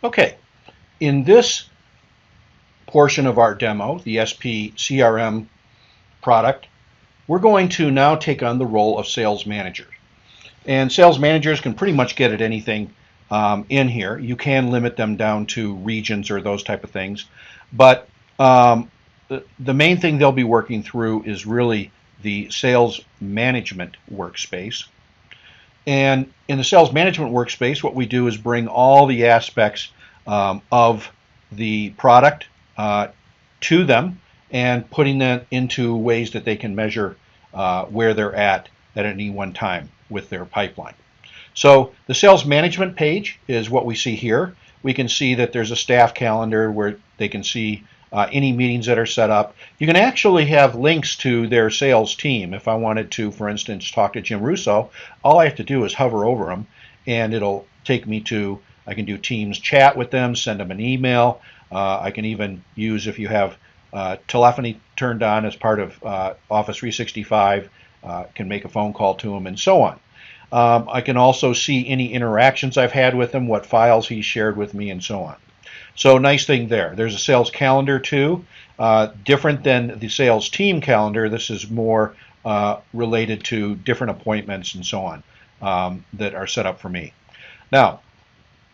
Okay, in this portion of our demo, the SP CRM product, we're going to now take on the role of sales managers. And sales managers can pretty much get at anything in here. You can limit them down to regions or those type of things. But the main thing they'll be working through is really the sales management workspace. And in the sales management workspace, what we do is bring all the aspects of the product to them and putting that into ways that they can measure where they're at any one time with their pipeline. So the sales management page is what we see here. We can see that there's a staff calendar where they can see any meetings that are set up. You can actually have links to their sales team. If I wanted to, for instance, talk to Jim Russo, all I have to do is hover over them and it'll take me to, I can do Teams chat with them, send them an email. I can even use, if you have telephony turned on as part of Office 365, can make a phone call to them and so on. I can also see any interactions I've had with him, what files he shared with me, and so on. So nice thing there. There's a sales calendar too. Different than the sales team calendar. This is more related to different appointments and so on that are set up for me. Now,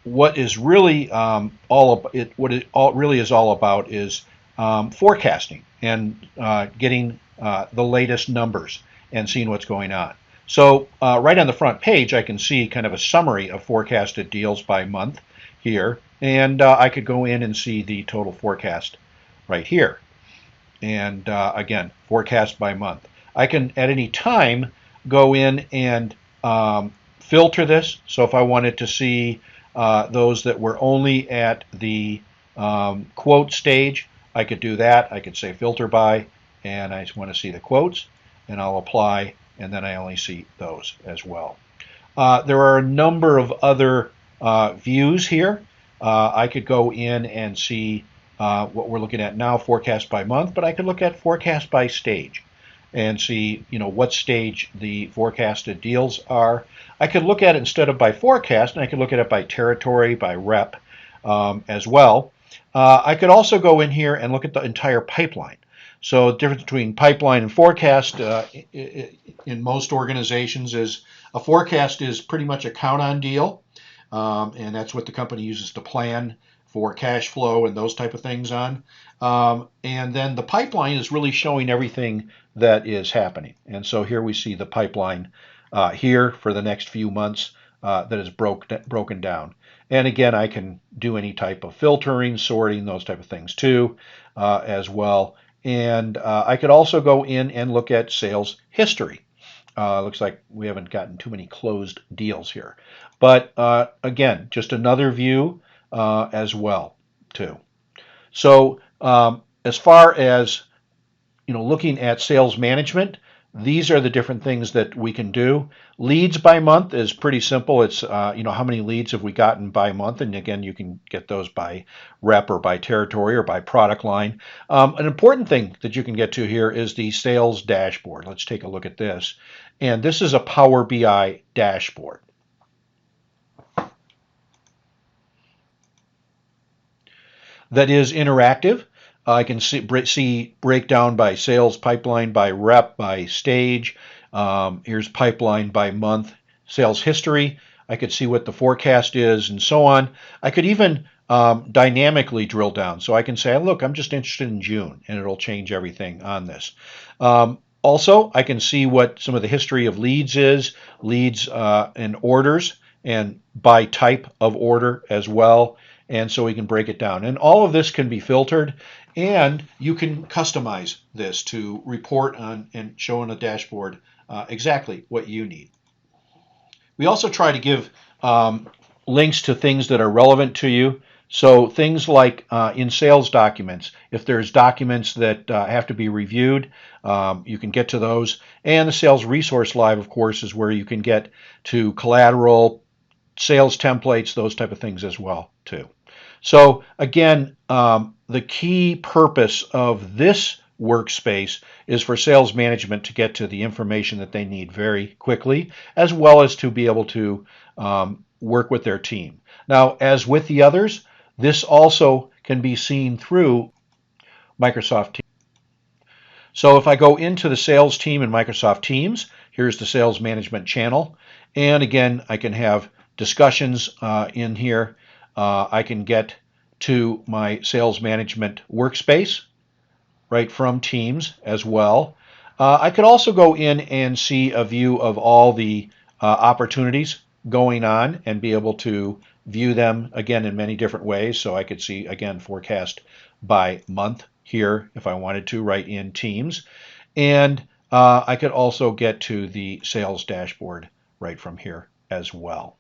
what is really really is all about is forecasting and getting the latest numbers and seeing what's going on. So right on the front page, I can see kind of a summary of forecasted deals by month here, and I could go in and see the total forecast right here. And again, forecast by month. I can at any time go in and filter this. So if I wanted to see those that were only at the quote stage, I could do that. I could say filter by, and I just want to see the quotes, and I'll apply, and then I only see those as well. There are a number of other views here. I could go in and see what we're looking at now, forecast by month, but I could look at forecast by stage and see, what stage the forecasted deals are. I could look at it instead of by forecast, and I could look at it by territory, by rep as well. I could also go in here and look at the entire pipeline. So the difference between pipeline and forecast in most organizations is a forecast is pretty much a count-on deal, and that's what the company uses to plan for cash flow and those type of things on. And then the pipeline is really showing everything that is happening. And so here we see the pipeline here for the next few months that is broken down. And again, I can do any type of filtering, sorting, those type of things too as well. And I could also go in and look at sales history. Looks like we haven't gotten too many closed deals here. But again, just another view as well too. So as far as looking at sales management, these are the different things that we can do. Leads by month is pretty simple. It's how many leads have we gotten by month, and again, you can get those by rep or by territory or by product line. An important thing that you can get to here is the sales dashboard. Let's take a look at this, and this is a Power BI dashboard. That is interactive. I can see breakdown by sales pipeline, by rep, by stage. Here's pipeline by month, sales history. I could see what the forecast is and so on. I could even dynamically drill down. So I can say, look, I'm just interested in June, and it'll change everything on this. Also, I can see what some of the history of leads is, leads and orders, and by type of order as well. And so we can break it down. And all of this can be filtered, and you can customize this to report on and show on a dashboard exactly what you need. We also try to give links to things that are relevant to you. So things like in sales documents, if there's documents that have to be reviewed, you can get to those. And the Sales Resource Live, of course, is where you can get to collateral, sales templates, those type of things as well, too. So again, the key purpose of this workspace is for sales management to get to the information that they need very quickly, as well as to be able to work with their team. Now, as with the others, This also can be seen through Microsoft Teams. So if I go into the sales team in Microsoft Teams, here's the sales management channel. And again, I can have discussions in here. I can get to my sales management workspace right from Teams as well. I could also go in and see a view of all the opportunities going on and be able to view them again in many different ways. So I could see, again, forecast by month here if I wanted to, right in Teams. And I could also get to the sales dashboard right from here as well.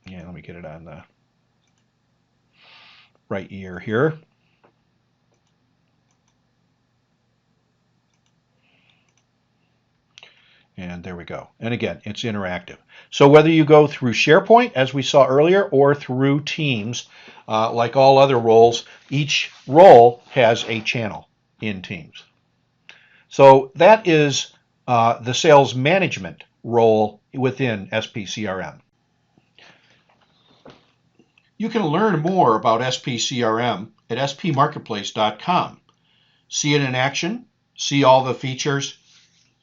Yeah, let me get it on the right year here. And there we go. And again, it's interactive. So whether you go through SharePoint, as we saw earlier, or through Teams, like all other roles, each role has a channel in Teams. So that is the sales management role within SPCRM. You can learn more about SPCRM at spmarketplace.com. See it in action, see all the features,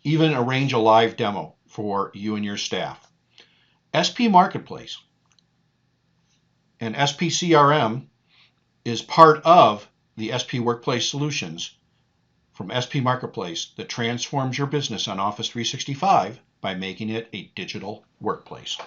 even arrange a live demo for you and your staff. SP Marketplace and SPCRM is part of the SP Workplace Solutions from SP Marketplace that transforms your business on Office 365 by making it a digital workplace.